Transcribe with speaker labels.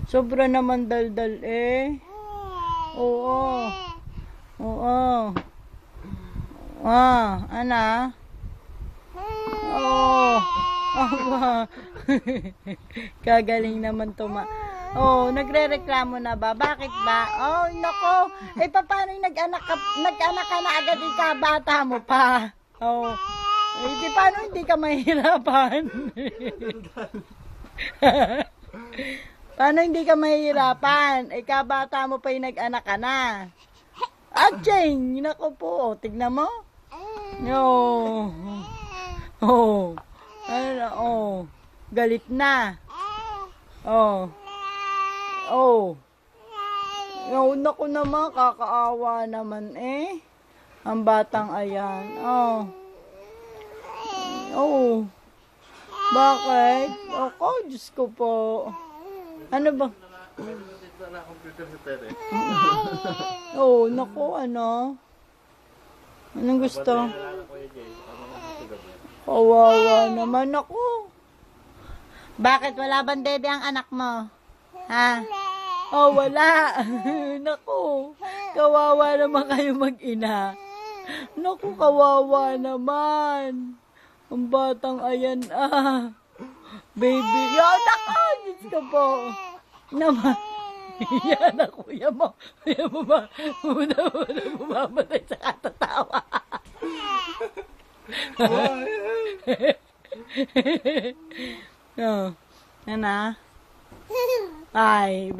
Speaker 1: Sobra naman daldal eh. Oo. Oo. Ana? Oo. Aba. Kagaling naman Oh, nagrereklamo na ba? Bakit ba? Oh, nako. Eh, paano yung nag-anak ka na agad bata mo pa? Oh. Eh, di paano hindi ka mahihirapan? Paano hindi ka mahihirapan? Eh, kabata mo pa yung nag-anak ka na. Acheng! Nako po. Tignan mo. No. Oh. Ano, oh. Galit na. Oh. Oh. Oh, naku naman, kakaawa naman eh. Ang batang ayan. Oh. Oh. Bakit? Ako, Diyos ko po. Ano ba? Oh, naku, ano? Anong gusto? Kawawa naman ako. Bakit wala bang dede ang anak mo? Ha? Oh, wala. Naku, kawawa naman kayo mag-ina. Naku, kawawa naman. Ang batang ayan Baby, yan ako, Diyos ko po. Naman. Yan ako, yan mo ba? Muna bumamatay sa katatawa. Oh, yan Ay,